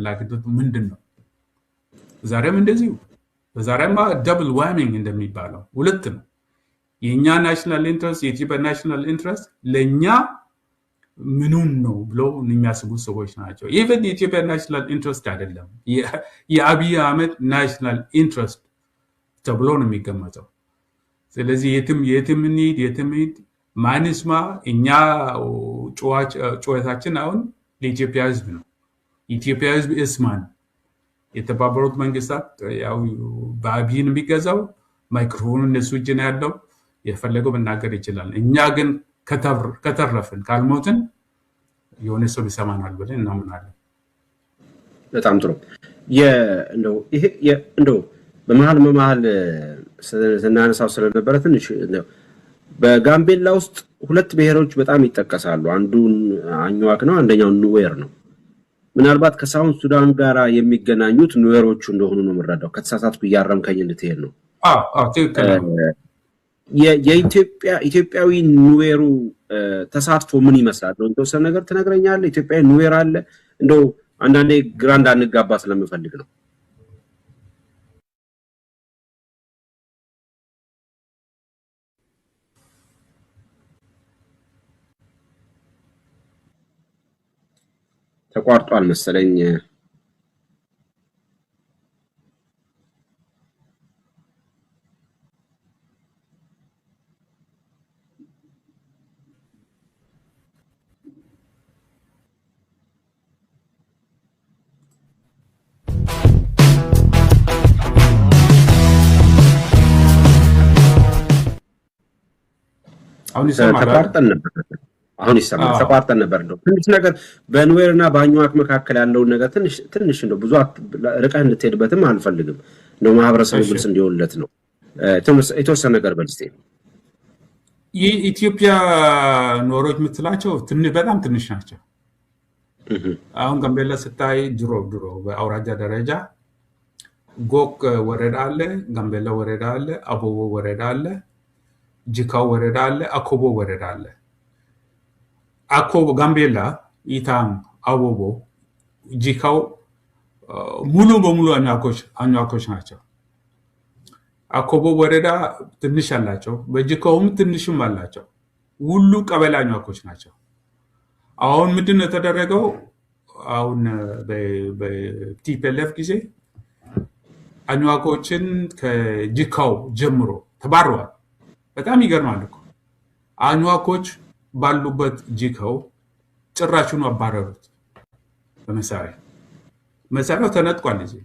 አስፈላጊነቱ ምንድነው? ዛሬም እንደዚሁ በዛሬማ ደብል ዋሚንግ እንደሚባለው ሁለት ነው። የኛ ናሽናል ኢንትረስት የኢትዮጵያ ናሽናል ኢንትረስት ለኛ ምኑን ነው ብለው የሚያስቡ ሰዎች ናቸው። ኢቨን የኢትዮጵያ ናሽናል ኢንትረስት አይደለም የአብይ አህመድ ናሽናል ኢንትረስት ተብሎ ነው የሚገመተው። ስለዚህ የትም እንሂድ ማንስማ እኛ ጩኸታችን አሁን ለኢትዮጵያ ህዝብ ነው። ኢትዮጵያ ህዝብ እስማን የተባበሩት መንግስታት ያው በአብይን የሚገዛው ማይክሮፎኑ እነሱ እጅ ነው ያለው የፈለገው መናገር ይችላል። እኛ ግን ከተረፍን ካልሞትን የሆነ ሰው ይሰማናል ብለን እናምናለን። በጣም ጥሩ። እንደው በመሃል ስናነሳው ስለነበረ ትንሽ በጋምቤላ ውስጥ ሁለት ብሔሮች በጣም ይጠቀሳሉ። አንዱን አኝዋክ ነው፣ አንደኛው ኑዌር ነው። ምናልባት ከሳውዝ ሱዳን ጋር የሚገናኙት ኑዌሮቹ እንደሆኑ ነው የምረዳው። ከተሳሳትኩ እያረምከኝ እንድትሄድ ነው። የኢትዮጵያዊ ኑዌሩ ተሳትፎ ምን ይመስላል? የተወሰነ ነገር ትነግረኛለህ? ኢትዮጵያዊ ኑዌር አለ? እንደው አንዳንዴ ግራ እንዳንጋባ ስለምፈልግ ነው። ተቋርጧል መሰለኝ። አሁን ይሰማል። አሁን ይሰማል። ተቋርጠን ነበር። እንደው ትንሽ ነገር በኑዌርና በአኝዋክ መካከል ያለውን ነገር ትንሽ እንደው ብዙ ርቀህ እንድትሄድበትም አልፈልግም። እንደው ማህበረሰቡ ግልጽ እንዲሆንለት ነው። የተወሰነ ነገር በልስቴ የኢትዮጵያ ኖሮች የምትላቸው በጣም ትንሽ ናቸው። አሁን ጋምቤላ ስታይ ድሮ በአውራጃ ደረጃ ጎክ ወረዳ አለ፣ ጋምቤላ ወረዳ አለ፣ አቦቦ ወረዳ አለ፣ ጂካው ወረዳ አለ፣ አኮቦ ወረዳ አለ። አኮቦ፣ ጋምቤላ፣ ኢታም፣ አቦቦ፣ ጂካው ሙሉ በሙሉ አኝዋኮች ናቸው። አኮቦ ወረዳ ትንሽ አላቸው፣ በጂካውም ትንሽም አላቸው። ሁሉ ቀበሌ አኝዋኮች ናቸው። አሁን ምንድነው የተደረገው? አሁን በቲፒኤልኤፍ ጊዜ አኝዋኮችን ከጂካው ጀምሮ ተባረዋል። በጣም ይገርማል እኮ አኝዋኮች ባሉበት ጂካው ጭራሹን አባረሩት። መሳሪያው ተነጥቋል። እዚህ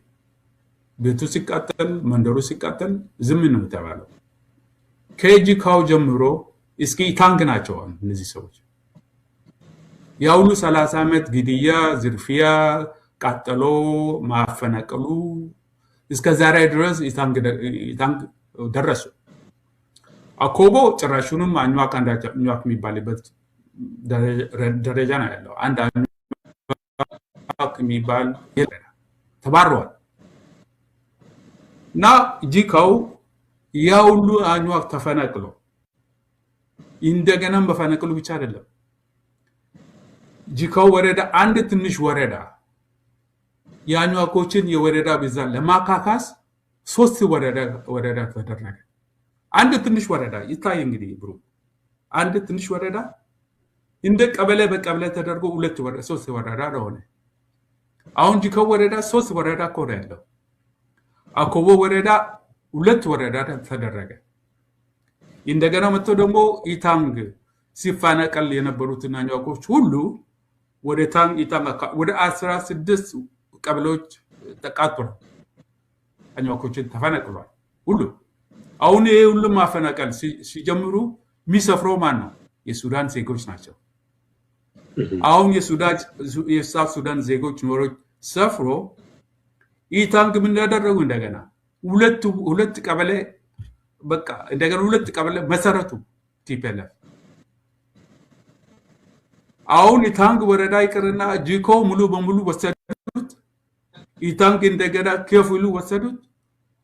ቤቱ ሲቃጠል፣ መንደሩ ሲቃጠል ዝም ነው የተባለው። ከጂካው ጀምሮ እስኪ ታንክ ናቸው እነዚህ ሰዎች። ያውሉ 30 ዓመት ግድያ፣ ዝርፊያ፣ ቃጠሎ፣ ማፈናቀሉ እስከ ዛሬ ድረስ ታንክ ደረሱ። አኮቦ ጭራሹንም አኝዋክ የሚባልበት ደረጃ ነው ያለው። አንድ አኝዋክ የሚባል ተባረዋል። እና ጂካው ያውሉ አኝዋክ ተፈናቅሎ እንደገናም በፈናቅሉ ብቻ አይደለም። ጂካው ወረዳ አንድ ትንሽ ወረዳ የአኝዋኮችን የወረዳ ብዛት ለማካካስ 3 ወረዳ ተደረገ። አንድ ትንሽ ወረዳ ይታይ እንግዲህ ብሩ አንድ ትንሽ ወረዳ እንደ ቀበሌ በቀበሌ ተደርጎ 3 ወረዳ ሆነ። አሁን ጂካው ወረዳ 3 ወረዳ ኮረ ያለው። አኮቦ ወረዳ 2 ወረዳ ተደረገ። እንደገና መጥቶ ደግሞ ኢታንግ ሲፋናቀል የነበሩትን አኝዋኮች ሁሉ ወደ ኢታንግ ወደ 16 ቀበሌዎች ተቃጥሏል። አኝዋኮችን ተፈናቅሏል ሁሉ። አሁን ይሄ ሁሉ ማፈናቀል ሲጀምሩ የሚሰፍረው ማን ነው? የሱዳን ዜጎች ናቸው። አሁን የሳውት ሱዳን ዜጎች ኖሮች ሰፍሮ ኢታንግ ምን ያደረጉ እንደገና ሁለት ቀበሌ በቃ እንደገና 2 ቀበሌ መሰረቱ ቲፒኤልኤፍ። አሁን ኢታንግ ወረዳ ይቅርና ጂካው ሙሉ በሙሉ ወሰዱት። ኢታንግ እንደገና ከፍሉ ወሰዱት።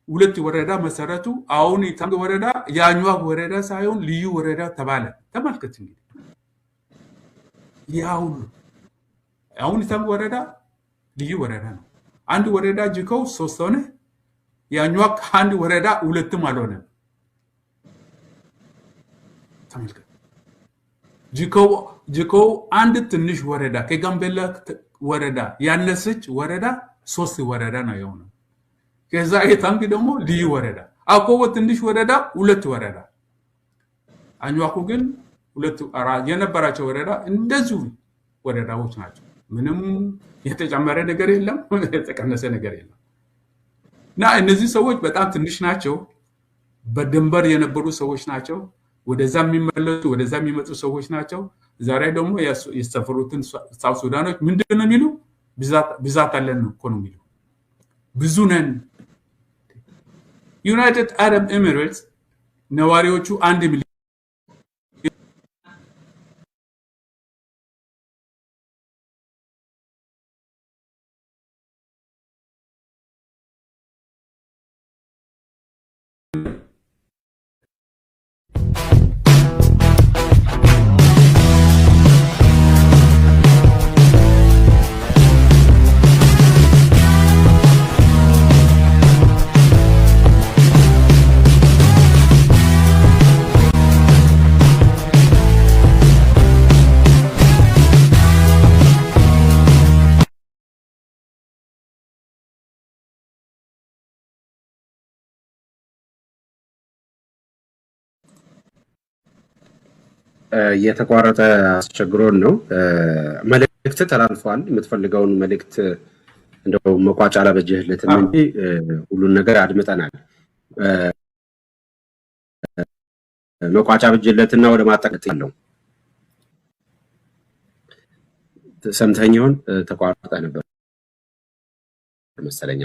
2 ወረዳ መሰረቱ። አሁን ኢታንግ ወረዳ የአኝዋክ ወረዳ ሳይሆን ልዩ ወረዳ ተባለ። ተመልከት እንግዲህ ያው አሁን ኢታንግ ወረዳ ልዩ ወረዳ ነው። አንድ ወረዳ ጅከው 3 ሆነ፣ የአኟዋክ አንድ ወረዳ 2ም አልሆነም። ተመልከት። ጅከው አንድ ትንሽ ወረዳ ከጋምቤላ ወረዳ ያነሰች ወረዳ 3 ወረዳ ነው የሆነው። ከዛ የታንግ ደግሞ ልዩ ወረዳ፣ አኮቦ ትንሽ ወረዳ 2 ወረዳ። አኟዋኩ ግን 2 የነበራቸው ወረዳ እንደዚሁ ወረዳዎች ናቸው። ምንም የተጨመረ ነገር የለም፣ የተቀነሰ ነገር የለም። እና እነዚህ ሰዎች በጣም ትንሽ ናቸው። በድንበር የነበሩ ሰዎች ናቸው። ወደዛ የሚመለሱ ወደዛ የሚመጡ ሰዎች ናቸው። ዛሬ ደግሞ የሰፈሩትን ሳውት ሱዳኖች ምንድን ነው የሚሉ? ብዛት አለን እኮ ነው የሚሉ። ብዙ ነን። ዩናይትድ አረብ ኤሚሬትስ ነዋሪዎቹ 1 ሚሊዮን የተቋረጠ አስቸግሮን ነው። መልእክት ተላልፏል። የምትፈልገውን መልእክት እንደው መቋጫ ላበጀህለትም እንጂ ሁሉን ነገር አድምጠናል። መቋጫ በጀለትና ወደ ማጠቃለል ያለው ሰምተኝ ይሆን? ተቋርጠ ነበር መሰለኝ።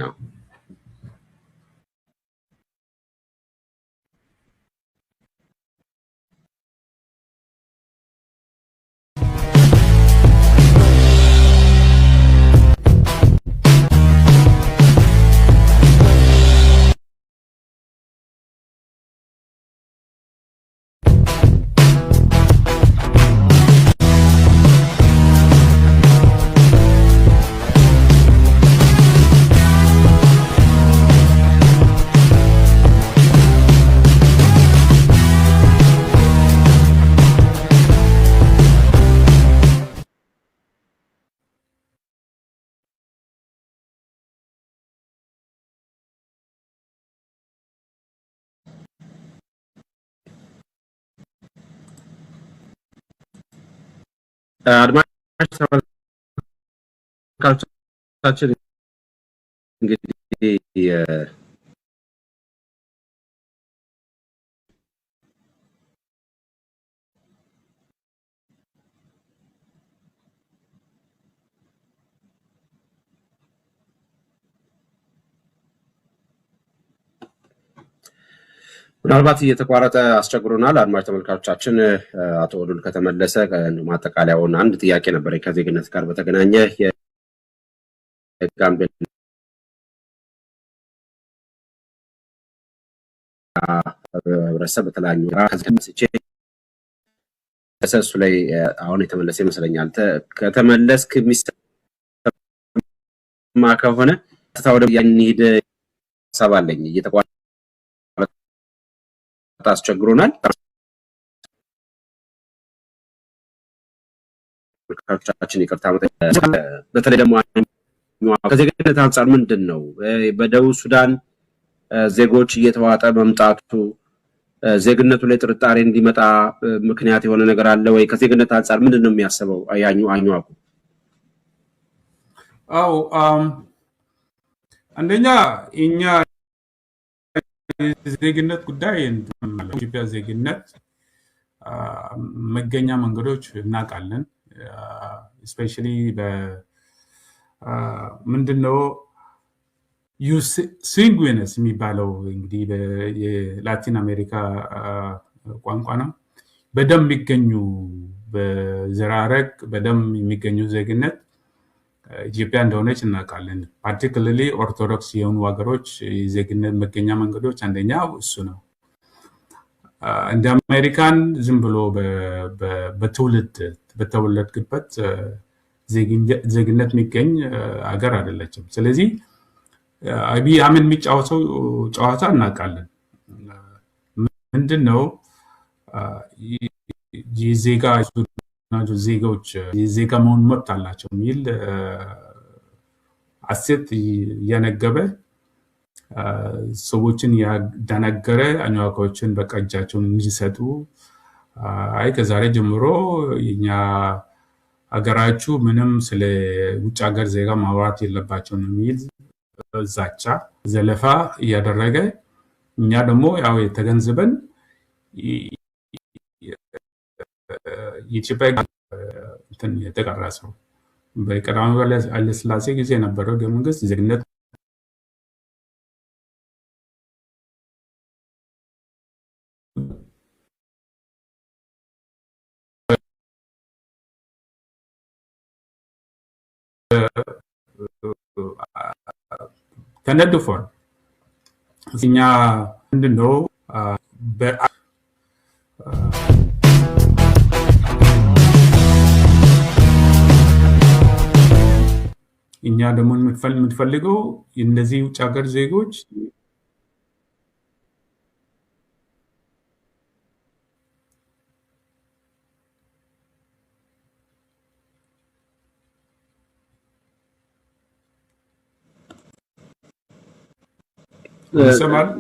አድማጮቻችን እንግዲህ ምናልባት እየተቋረጠ አስቸግሮናል። አድማጭ ተመልካቾቻችን አቶ ወሉል ከተመለሰ ማጠቃለያውን አንድ ጥያቄ ነበር ከዜግነት ጋር በተገናኘ የጋምቤላ ህብረተሰብ በተለያዩ እሱ ላይ አሁን የተመለሰ ይመስለኛል። ከተመለስክ የሚሰማ ከሆነ ተታወደ ያንሂድ ሰባለኝ እየተቋረጠ አስቸግሮናል። ተመልካቾቻችን ይቅርታ በተለይ ደግሞ ከዜግነት አንጻር ምንድን ነው በደቡብ ሱዳን ዜጎች እየተዋጠ መምጣቱ ዜግነቱ ላይ ጥርጣሬ እንዲመጣ ምክንያት የሆነ ነገር አለ ወይ? ከዜግነት አንጻር ምንድን ነው የሚያስበው አኟዋኩ? አዎ አንደኛ እኛ ዜግነት ጉዳይ ኢትዮጵያ ዜግነት መገኛ መንገዶች እናውቃለን። ስፔሻሊ ምንድነው ሲንጉዊነስ የሚባለው እንግዲህ የላቲን አሜሪካ ቋንቋ ነው። በደም የሚገኙ በዘራረግ በደም የሚገኙ ዜግነት ኢትዮጵያ እንደሆነች እናውቃለን። ፓርቲኩላርሊ ኦርቶዶክስ የሆኑ ሀገሮች የዜግነት መገኛ መንገዶች አንደኛው እሱ ነው። እንደ አሜሪካን ዝም ብሎ በተወለድክበት ዜግነት የሚገኝ አገር አይደለችም። ስለዚህ አብይ አህመድ የሚጫወተው ጨዋታ እናውቃለን። ምንድነው ዜጋዎች የዜጋ መሆን መብት አላቸው የሚል አሴት እየነገበ ሰዎችን ያደናገረ አኝዋኮችን በቃ እጃቸውን እንዲሰጡ ከዛሬ ጀምሮ የኛ አገራችሁ ምንም ስለ ውጭ ሀገር ዜጋ ማውራት የለባቸውም የሚል ዛቻ ዘለፋ እያደረገ እኛ ደግሞ ያው የተገንዝበን የኢትዮጵያ እንትን የተቀረጸው በቀዳማዊ ኃይለ ሥላሴ ጊዜ የነበረው ሕገ መንግስት ዜግነት ተነድፏል። እኛ ምንድነው እኛ ደግሞ የምትፈልገው እነዚህ ውጭ ሀገር ዜጎች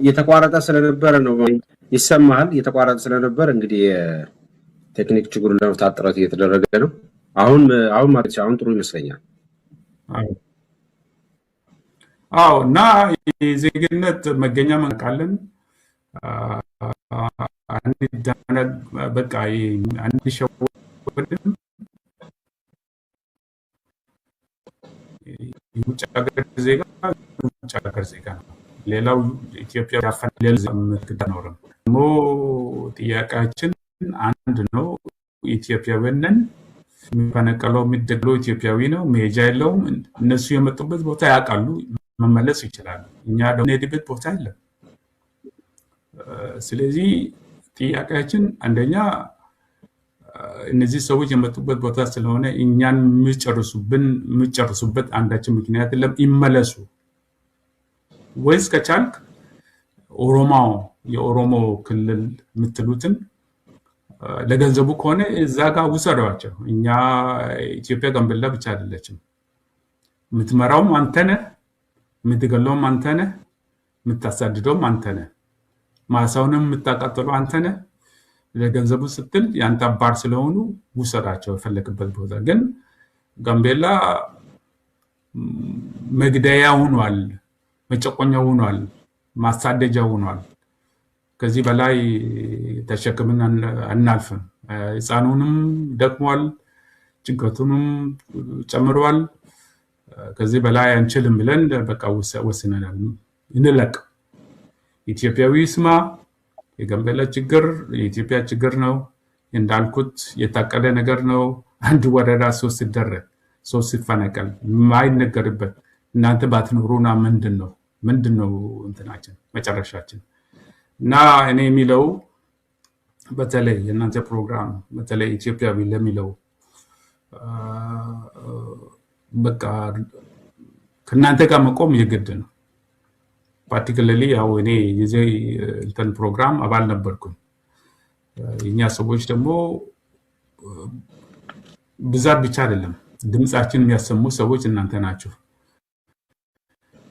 የተቋረጠ ስለነበረ ነው ይሰማሃል። የተቋረጠ ስለነበረ እንግዲህ ቴክኒክ ችግሩን ለመፍታት ጥረት እየተደረገ ነው። አሁን ጥሩ ይመስለኛል። እና የዜግነት መገኛ መንቃለን በቃ አንድ ሸወድም የውጭ ሀገር ዜጋ ውጭ ሀገር ዜጋ ነው። ሌላው ኢትዮጵያ ያፈናል ምትዳኖርም ደግሞ ጥያቄያችን አንድ ነው። ኢትዮጵያዊነን የሚፈነቀለው የሚደግለው ኢትዮጵያዊ ነው። መሄጃ የለውም። እነሱ የመጡበት ቦታ ያውቃሉ፣ መመለስ ይችላሉ። እኛ ደግሞ የሄድበት ቦታ የለም። ስለዚህ ጥያቄያችን አንደኛ እነዚህ ሰዎች የመጡበት ቦታ ስለሆነ እኛን የሚጨርሱበት አንዳችን ምክንያት የለም። ይመለሱ ወይስ ከቻልክ የኦሮሞ ክልል የምትሉትን ለገንዘቡ ከሆነ እዛ ጋር ውሰዷቸው። እኛ ኢትዮጵያ ጋምቤላ ብቻ አይደለችም። የምትመራውም አንተነህ፣ የምትገለውም አንተነህ፣ የምታሳድደውም አንተነህ፣ ማሳውንም የምታቃጥለው አንተነህ። ለገንዘቡ ስትል የአንተ አባር ስለሆኑ ውሰዳቸው የፈለክበት ቦታ። ግን ጋምቤላ መግደያ ሆኗል፣ መጨቆኛ ሆኗል፣ ማሳደጃ ሆኗል። ከዚህ በላይ ተሸክምን አናልፍም። ህፃኑንም ደክሟል፣ ጭንቀቱንም ጨምሯል። ከዚህ በላይ አንችልም ብለን በቃ ወስነናል። እንለቅ። ኢትዮጵያዊ ስማ፣ የጋምቤላ ችግር የኢትዮጵያ ችግር ነው። እንዳልኩት የታቀደ ነገር ነው። አንድ ወረዳ ሶስት ሲደረግ ሶስት ሲፈነቀል የማይነገርበት እናንተ ባትኖሩና ምንድን ነው እንትናችን መጨረሻችን? እና እኔ የሚለው በተለይ የእናንተ ፕሮግራም በተለይ ኢትዮጵያዊ ለሚለው በቃ ከእናንተ ጋር መቆም የግድ ነው። ፓርቲኩላርሊ ያው እኔ የዚህ እንትን ፕሮግራም አባል ነበርኩኝ። የኛ ሰዎች ደግሞ ብዛት ብቻ አይደለም፣ ድምጻችን የሚያሰሙ ሰዎች እናንተ ናችሁ።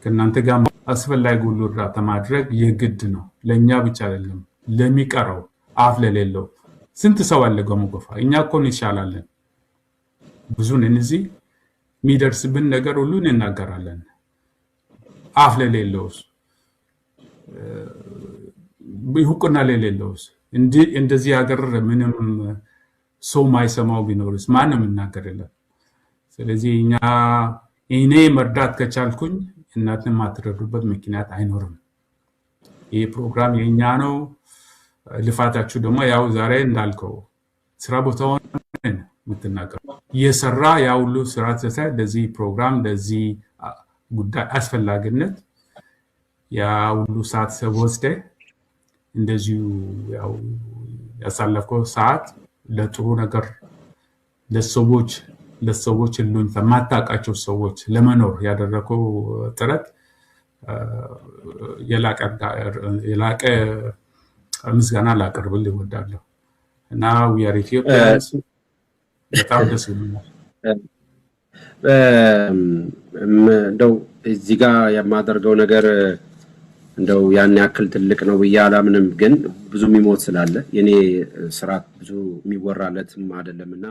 ከእናንተ ጋር አስፈላጊ ሁሉ እርዳታ ማድረግ የግድ ነው። ለእኛ ብቻ አይደለም፣ ለሚቀረው አፍ ለሌለው ስንት ሰው አለ ጎፋ። እኛ እኮ እንሻላለን፣ ብዙ ነን። እዚህ የሚደርስብን ነገር ሁሉ እናገራለን። አፍ ለሌለውስ ይሁቅና ለሌለውስ እንደዚህ ሀገር ምንም ሰው ማይሰማው ቢኖርስ ማንም እናገርለን። ስለዚህ እኔ መርዳት ከቻልኩኝ እናንተን ማትረዱበት ምክንያት አይኖርም። ይህ ፕሮግራም የኛ ነው። ልፋታችሁ ደግሞ ያው ዛሬ እንዳልከው ስራ ቦታውን የምትናገሩ የሰራ ያ ሁሉ ስራ ተሳይ ለዚህ ፕሮግራም ለዚህ ጉዳይ አስፈላጊነት ያ ሁሉ ሰዓት ወስደ እንደዚሁ ያው ያሳለፈው ሰዓት ለጥሩ ነገር ለሰዎች ለሰዎች ሁሉን ተማታቃቸው ሰዎች ለመኖር ያደረገው ጥረት የላቀ ምስጋና ላቀርብልህ እወዳለሁ እና we are Ethiopians በጣም ደስ ይላል። እንደው እዚህ ጋር የማደርገው ነገር እንደው ያን ያክል ትልቅ ነው ብዬ አላምንም፣ ግን ብዙ የሚሞት ስላለ የኔ ስራ ብዙ የሚወራለትም አይደለምና